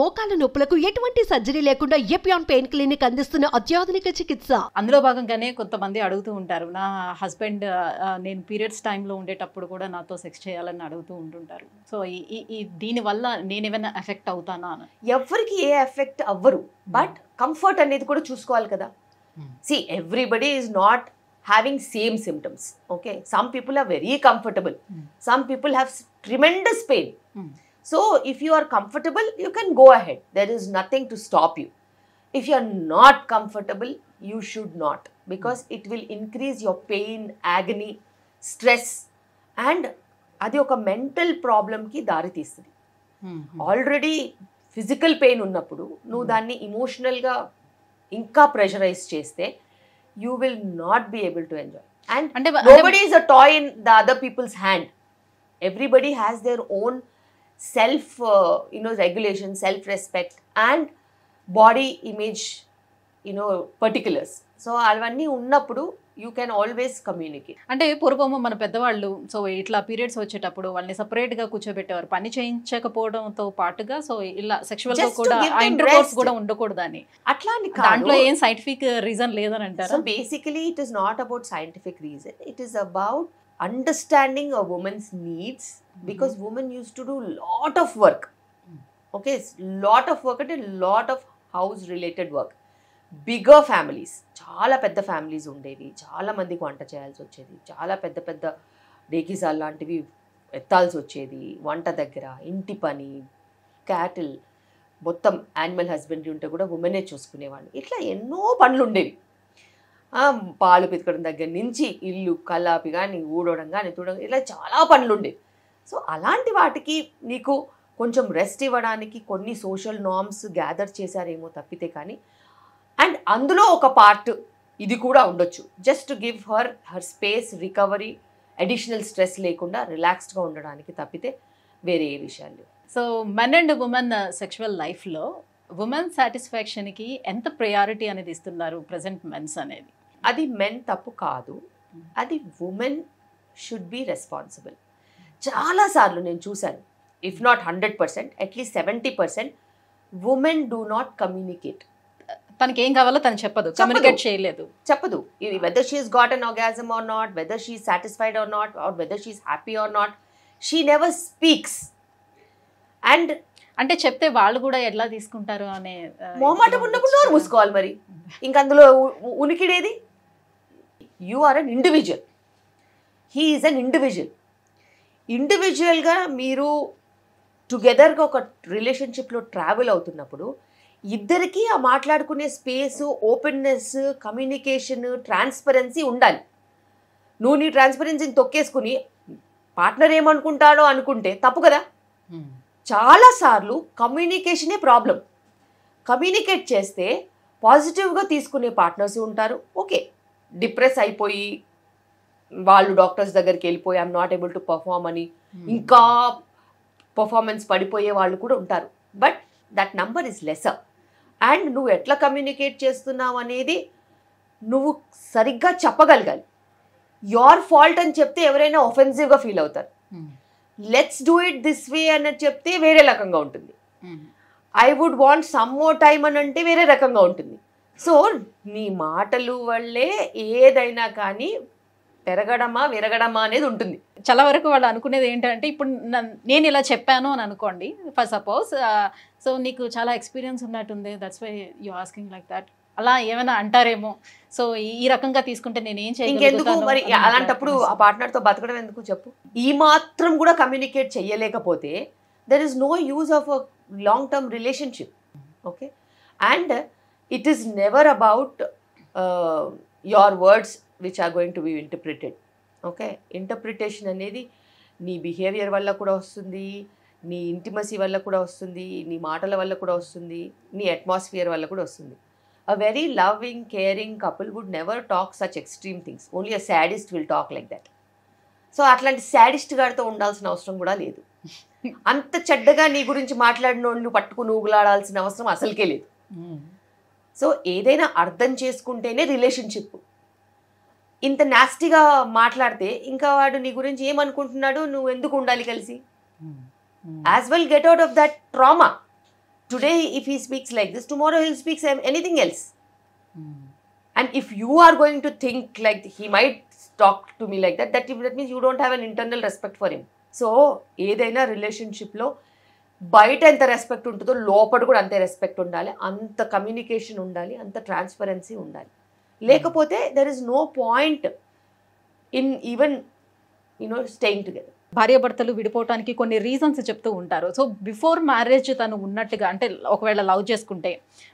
మోకాల నొప్పులకు ఎటువంటి సర్జరీ లేకుండా ఎపియాన్ పెయిన్ క్లినిక్ అందిస్తున్న అత్యాధునిక చికిత్స. అందులో భాగంగానే కొంతమంది అడుగుతూ ఉంటారు, నా హస్బెండ్ నేను పీరియడ్స్ టైంలో ఉండేటప్పుడు కూడా నాతో సెక్స్ చేయాలని అడుగుతూ ఉంటుంటారు. సో ఈ దీనివల్ల నేను ఏమైనా ఎఫెక్ట్ అవుతానా అని. ఎవరికి ఏ ఎఫెక్ట్ అవ్వరు, బట్ కంఫర్ట్ అనేది కూడా చూసుకోవాలి కదా. See everybody is not having same symptoms. Okay, some people are very comfortable, some people have tremendous pain. So if you are comfortable, you can go ahead, there is nothing to stop you. If you are not comfortable, you should not, because it will increase your pain, agony, stress, and adi oka mental problem ki dari teestundi. Already physical pain ఉన్నప్పుడు నువ్వు దాన్ని emotional గా ఇంకా pressurise చేస్తే you will not be able to enjoy. And nobody is a toy in the other people's hand. Everybody has their own self regulation, self respect, and body image particulars. So alvanni unnappudu you can always communicate. అంటే పూర్వము మన పెద్దవాళ్ళు so ఇట్లా periods వచ్చేటప్పుడు వాళ్ళని separate గా కూర్చోబెట్టేవారు, పని చేయించకపోవడంతో పాటుగా. సో ఇలా సెక్షువల్ గా కూడా ఇంటర్కోర్స్ కూడా ఉండకూడదని అట్లా అని దాంట్లో ఏం సైంటిఫిక్ రీజన్ లేదని అంటారు. So basically it is not about scientific reason, it is about understanding a woman's needs, because women used to do lot of work. Okay, lot of work and a lot of house related work. Bigger families, చాలా పెద్ద families ఉండేవి, చాలా మందికి వంట చేయాల్సి వచ్చేది, చాలా పెద్ద పెద్ద డేకిసాల్ లాంటివి ఎత్తాల్సి వచ్చేది, వంట దగ్గర ఇంటి పని, క్యాటిల్, మొత్తం యానిమల్ హస్బెండరీ ఉంటే కూడా ఉమెనే చూసుకునేవాళ్ళు. ఇట్లా ఎన్నో పనులు ఉండేవి. పాలు పితకడం దగ్గర నుంచి ఇల్లు కల్లాపి కానీ ఊడవడం కానీ తూడడం, ఇలా చాలా పనులు ఉండేవి. సో అలాంటి వాటికి నీకు కొంచెం రెస్ట్ ఇవ్వడానికి కొన్ని సోషల్ నార్మ్స్ గ్యాదర్ చేశారేమో తప్పితే కానీ, అండ్ అందులో ఒక పార్ట్ ఇది కూడా ఉండొచ్చు, just to give her space, recovery, additional stress లేకుండా రిలాక్స్డ్గా ఉండడానికి తప్పితే వేరే ఏ విషయాలు లేవు. So men and women sexual లైఫ్లో ఉమెన్ సాటిస్ఫాక్షన్కి ఎంత ప్రయారిటీ అనేది ఇస్తున్నారు ప్రజెంట్ మెన్స్ అనేది? అది మెన్ తప్పు కాదు, అది ఉమెన్ షుడ్ బి రెస్పాన్సిబుల్. చాలాసార్లు నేను చూశాను, if not 100%, at least 70% women do not communicate. తనకి ఏం కావాలో తను చెప్పదు, కమ్యూనికేట్ చేయలేదు, చెప్పదు. Whether she is got an orgasm or not, whether she is satisfied or not, or whether she is happy or not, she never speaks. And అంటే చెప్తే వాళ్ళు కూడా ఎలా తీసుకుంటారు అనే మొహమాటం ఉన్నప్పుడు నోరు మూసుకోవాలి. మరి ఇంక అందులో ఉనికిడేది? You are an individual, he is an individual. ఇండివిజువల్గా మీరు టుగెదర్గా ఒక రిలేషన్షిప్లో ట్రావెల్ అవుతున్నప్పుడు ఇద్దరికీ ఆ మాట్లాడుకునే స్పేసు, ఓపెన్నెస్, కమ్యూనికేషన్, ట్రాన్స్పరెన్సీ ఉండాలి. నువ్వు నీ ట్రాన్స్పరెన్సీని తొక్కేసుకుని పార్ట్నర్ ఏమనుకుంటాడో అనుకుంటే తప్పు కదా. చాలాసార్లు కమ్యూనికేషనే ప్రాబ్లం. కమ్యూనికేట్ చేస్తే పాజిటివ్గా తీసుకునే పార్ట్నర్స్ ఉంటారు. ఓకే, డిప్రెస్ అయిపోయి వాళ్ళు డాక్టర్స్ దగ్గరికి వెళ్ళిపోయి I'm not able to perform అని ఇంకా పర్ఫార్మెన్స్ పడిపోయే వాళ్ళు కూడా ఉంటారు. But that number is lesser. And నువ్వు ఎట్లా కమ్యూనికేట్ చేస్తున్నావు అనేది నువ్వు సరిగ్గా చెప్పగలగాలి. యోర్ ఫాల్ట్ అని చెప్తే ఎవరైనా ఒఫెన్సివ్గా ఫీల్ అవుతారు. Let's do it this way అన్నది చెప్తే వేరే రకంగా ఉంటుంది. I would want some more time అని అంటే వేరే రకంగా ఉంటుంది. సో నీ మాటలు వల్లే ఏదైనా కానీ పెరగడమా విరగడమా అనేది ఉంటుంది. చాలా వరకు వాళ్ళు అనుకునేది ఏంటంటే, ఇప్పుడు నేను ఇలా చెప్పాను అని అనుకోండి, ఫర్ సపోజ్, సో నీకు చాలా ఎక్స్పీరియన్స్ ఉన్నట్టుంది, that's why you asking like that, అలా ఏమైనా అంటారేమో. సో ఈ రకంగా తీసుకుంటే నేను ఏం ఇంకెందుకు మరి అలాంటప్పుడు ఆ పార్ట్నర్తో బతకడం ఎందుకు చెప్పు? ఈ మాత్రం కూడా కమ్యూనికేట్ చెయ్యలేకపోతే there is no use of a long term relationship. Okay, and it is never about your words which are going to be interpreted. Okay, interpretation అనేది నీ బిహేవియర్ వల్ల కూడా వస్తుంది, నీ ఇంటిమసీ వల్ల కూడా వస్తుంది, నీ మాటల వల్ల కూడా వస్తుంది, నీ అట్మాస్ఫియర్ వల్ల కూడా వస్తుంది. A very loving, caring couple would never talk such extreme things. Only a sadist will talk like that. So అట్లాంటి సాడిస్ట్ గారితో ఉండాల్సిన అవసరం కూడా లేదు. అంత చెడ్డగా నీ గురించి మాట్లాడిన వాళ్ళు పట్టుకుని ఊగులాడాల్సిన అవసరం అసలుకే లేదు. సో ఏదైనా అర్థం చేసుకుంటేనే రిలేషన్షిప్. ఇంత నాస్టీగా మాట్లాడితే ఇంకా వాడు నీ గురించి ఏమనుకుంటున్నాడు, నువ్వు ఎందుకు ఉండాలి కలిసి? As well get out of that trauma. today if he speaks like this, tomorrow he'll speak anything else. And if you are going to think like he might talk to me like that, that means you don't have an internal respect for him. So ఏదైనా రిలేషన్షిప్లో బయట ఎంత respect ఉంటుందో లోపల కూడా అంతే respect ఉండాలి, అంత కమ్యూనికేషన్ ఉండాలి, అంత ట్రాన్స్పరెన్సీ ఉండాలి. లేకపోతే there is no point in even staying together. భార్యాభర్తలు విడిపోవటానికి కొన్ని రీజన్స్ చెప్తూ ఉంటారు. సో బిఫోర్ మ్యారేజ్ తను ఉన్నట్టుగా, అంటే ఒకవేళ లవ్ చేసుకుంటే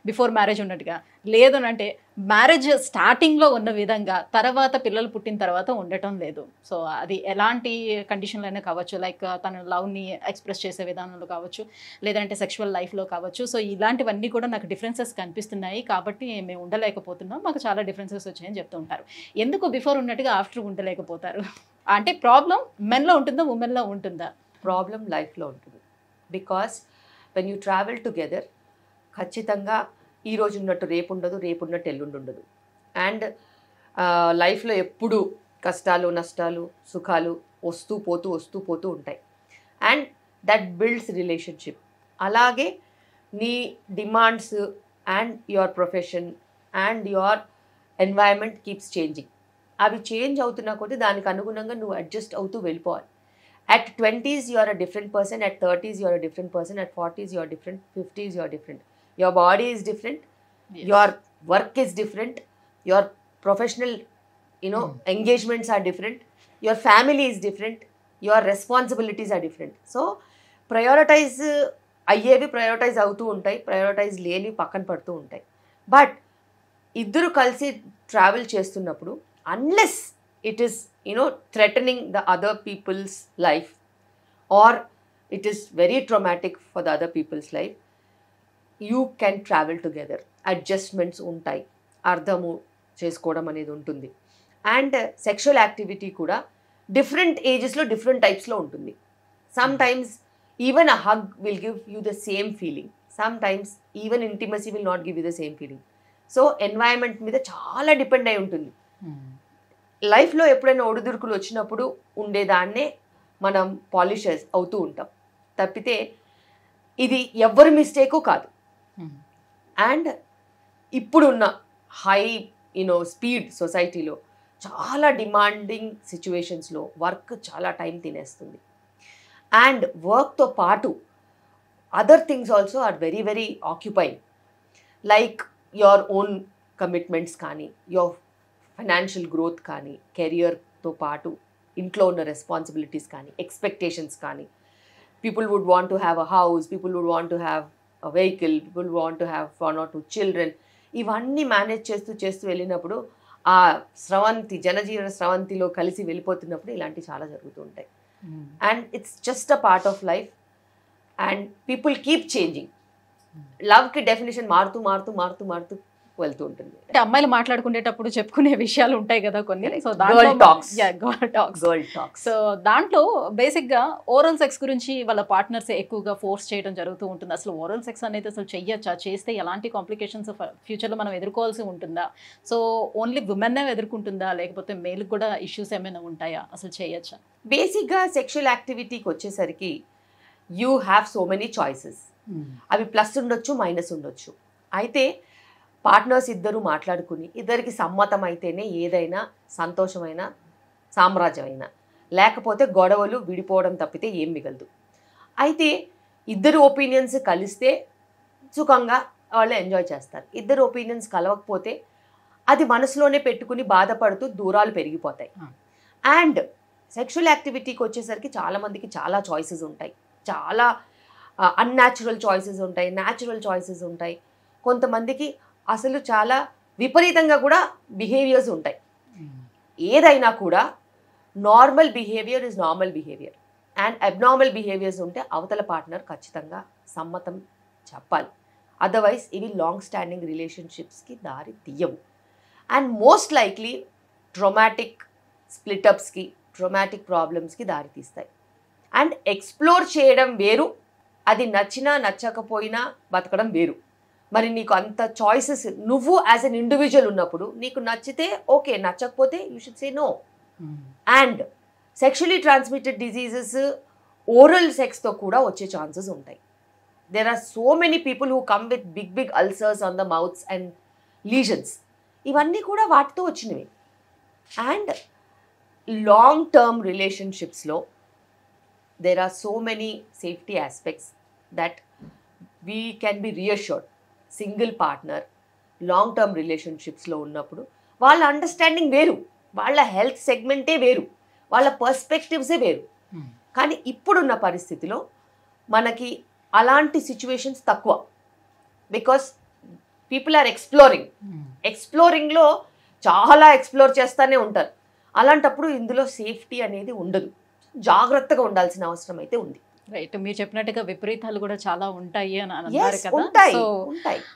బిఫోర్ మ్యారేజ్ ఉన్నట్టుగా, లేదు అంటే మ్యారేజ్ స్టార్టింగ్లో ఉన్న విధంగా తర్వాత పిల్లలు పుట్టిన తర్వాత ఉండటం లేదు. సో అది ఎలాంటి కండిషన్లో అయినా కావచ్చు, లైక్ తన లవ్ని ఎక్స్ప్రెస్ చేసే విధానంలో కావచ్చు, లేదంటే సెక్షువల్ లైఫ్లో కావచ్చు. సో ఇలాంటివన్నీ కూడా నాకు డిఫరెన్సెస్ కనిపిస్తున్నాయి కాబట్టి మేము ఉండలేకపోతున్నాం, మాకు చాలా డిఫరెన్సెస్ వచ్చాయని చెప్తూ ఉంటారు. ఎందుకు బిఫోర్ ఉన్నట్టుగా ఆఫ్టర్ ఉండలేకపోతారు? అంటే ప్రాబ్లం మెన్లో ఉంటుందా, ఉమెన్లో ఉంటుందా? ప్రాబ్లం లైఫ్లో ఉంటుంది. Because when you travel together ఖచ్చితంగా ఈ రోజు ఉన్నట్టు రేపు ఉండదు, రేపు ఉన్నట్టు ఎల్లుండి ఉండదు. అండ్ లైఫ్లో ఎప్పుడు కష్టాలు నష్టాలు సుఖాలు వస్తూ పోతూ ఉంటాయి. And that builds relationship. అలాగే నీ demands and your profession and your environment keeps changing. అవి చేంజ్ అవుతున్నా కొద్దీ దానికి అనుగుణంగా నువ్వు అడ్జస్ట్ అవుతూ వెళ్ళిపోవాలి. At 20s you are a different person, at 30s you are a different person, at 40s you are different, 50s you are different. Your body is different, yes. Your work is different, your professional engagements are different, your family is different, your responsibilities are different. So prioritize అయ్యేవి prioritize అవుతూ ఉంటాయి, prioritize లేని పక్కన పడుతూ ఉంటాయి. But ఇద్దరు కలిసి travel చేస్తున్నప్పుడు unless it is threatening the other people's life or it is very traumatic for the other people's life, you can travel together. Adjustments ఉంటాయి, అర్థము చేసుకోవడం అనేది ఉంటుంది. అండ్ సెక్షువల్ యాక్టివిటీ కూడా డిఫరెంట్ ఏజెస్లో డిఫరెంట్ టైప్స్లో ఉంటుంది. Some times even a hug will give you the same feeling, some times even intimacy will not give you the same feeling. So environment మీద చాలా depend అయి ఉంటుంది. లైఫ్లో ఎప్పుడైనా ఒడిదుడుకులు వచ్చినప్పుడు ఉండేదాన్నే మనం పాలిష్ అవుతూ ఉంటాం తప్పితే ఇది ఎవరి మిస్టేకు కాదు. అండ్ ఇప్పుడున్న హై స్పీడ్ సొసైటీలో చాలా డిమాండింగ్ సిచ్యువేషన్స్లో వర్క్ చాలా టైం తినేస్తుంది. అండ్ వర్క్తో పాటు other things also are very very occupying, like your own commitments కానీ, యువర్ ఫైనాన్షియల్ గ్రోత్ కానీ, కెరియర్తో పాటు ఇంట్లో ఉన్న రెస్పాన్సిబిలిటీస్ కానీ, ఎక్స్పెక్టేషన్స్ కానీ. People would want to have a house, people would want to have a vehicle, people want to have 1 or 2 children. ఇవన్నీ manage చేస్తూ వెళ్ళినప్పుడు ఆ జనజీవన స్రవంతిలో కలిసి వెళ్ళిపోతున్నప్పుడు ఇలాంటివి చాలా జరుగుతూ ఉంటాయి. And it's just a part of life and people keep changing. లవ్కి డెఫినేషన్ మారుతూ వెళ్తూ ఉంటుంది. అంటే అమ్మాయిలు మాట్లాడుకునేటప్పుడు చెప్పుకునే విషయాలు ఉంటాయి కదా కొన్ని. సో సో దాంట్లో బేసిక్గా ఓరల్ సెక్స్ గురించి వాళ్ళ పార్ట్నర్స్ ఎక్కువగా ఫోర్స్ చేయడం జరుగుతూ ఉంటుంది. అసలు ఓరల్ సెక్స్ అనేది అసలు చెయ్యొచ్చా, చేస్తే ఎలాంటి కాంప్లికేషన్స్ ఫ్యూచర్లో మనం ఎదుర్కోవాల్సి ఉంటుందా? సో ఓన్లీ ఉమెన్నే ఎదుర్కొంటుందా, లేకపోతే మేల్కి కూడా ఇష్యూస్ ఏమైనా ఉంటాయా, అసలు చేయొచ్చా? బేసిక్గా సెక్షువల్ యాక్టివిటీకి వచ్చేసరికి you have so many choices. అవి ప్లస్ ఉండొచ్చు, మైనస్ ఉండొచ్చు. అయితే పార్ట్నర్స్ ఇద్దరు మాట్లాడుకుని ఇద్దరికి సమ్మతం అయితేనే ఏదైనా సంతోషమైన సామ్రాజ్యమైనా, లేకపోతే గొడవలు విడిపోవడం తప్పితే ఏం మిగలదు. అయితే ఇద్దరు ఒపీనియన్స్ కలిస్తే సుఖంగా వాళ్ళు ఎంజాయ్ చేస్తారు. ఇద్దరు ఒపీనియన్స్ కలవకపోతే అది మనసులోనే పెట్టుకుని బాధపడుతూ దూరాలు పెరిగిపోతాయి. అండ్ సెక్షువల్ యాక్టివిటీకి వచ్చేసరికి చాలామందికి చాలా చాయిసెస్ ఉంటాయి, చాలా అన్యాచురల్ చాయిసెస్ ఉంటాయి, న్యాచురల్ చాయిసెస్ ఉంటాయి. కొంతమందికి అసలు చాలా విపరీతంగా కూడా బిహేవియర్స్ ఉంటాయి. ఏదైనా కూడా normal behaviour is normal behaviour and abnormal behaviours ఉంటే అవతల పార్ట్నర్ ఖచ్చితంగా సమ్మతం చెప్పాలి. అదర్వైజ్ ఇవి లాంగ్ స్టాండింగ్ రిలేషన్షిప్స్కి దారి తీయవు. అండ్ మోస్ట్ లైక్లీ ట్రొమాటిక్ స్ప్లిటప్స్కి, ట్రొమాటిక్ ప్రాబ్లమ్స్కి దారి తీస్తాయి. అండ్ ఎక్స్ప్లోర్ చేయడం వేరు, అది నచ్చినా నచ్చకపోయినా బతకడం వేరు. మరి నీకు అంత చాయిసెస్ నువ్వు యాజ్ అన్ ఇండివిజువల్ ఉన్నప్పుడు నీకు నచ్చితే ఓకే, నచ్చకపోతే you should say no. And sexually transmitted diseases oral సెక్స్తో కూడా వచ్చే ఛాన్సెస్ ఉంటాయి. there are so many people who come with big ulcers on the mouths and lesions. ఇవన్నీ కూడా వాటితో వచ్చినవి. అండ్ లాంగ్ టర్మ్ రిలేషన్షిప్స్లో there are so many safety aspects that we can be reassured. Single partner long term రిలేషన్షిప్స్లో ఉన్నప్పుడు వాళ్ళ understanding వేరు, వాళ్ళ హెల్త్ సెగ్మెంటే వేరు, వాళ్ళ పర్స్పెక్టివ్సే వేరు. కానీ ఇప్పుడున్న పరిస్థితిలో మనకి అలాంటి సిచ్యువేషన్స్ తక్కువ. బికాస్ పీపుల్ ఆర్ ఎక్స్ప్లోరింగ్లో చాలా ఎక్స్ప్లోర్ చేస్తూనే ఉంటారు. అలాంటప్పుడు ఇందులో సేఫ్టీ అనేది ఉండదు. జాగ్రత్తగా ఉండాల్సిన అవసరం అయితే ఉంది. రైట్, మీరు చెప్పినట్టుగా విపరీతాలు కూడా చాలా ఉంటాయి అని అన్నారు కదా. ఉంటాయి.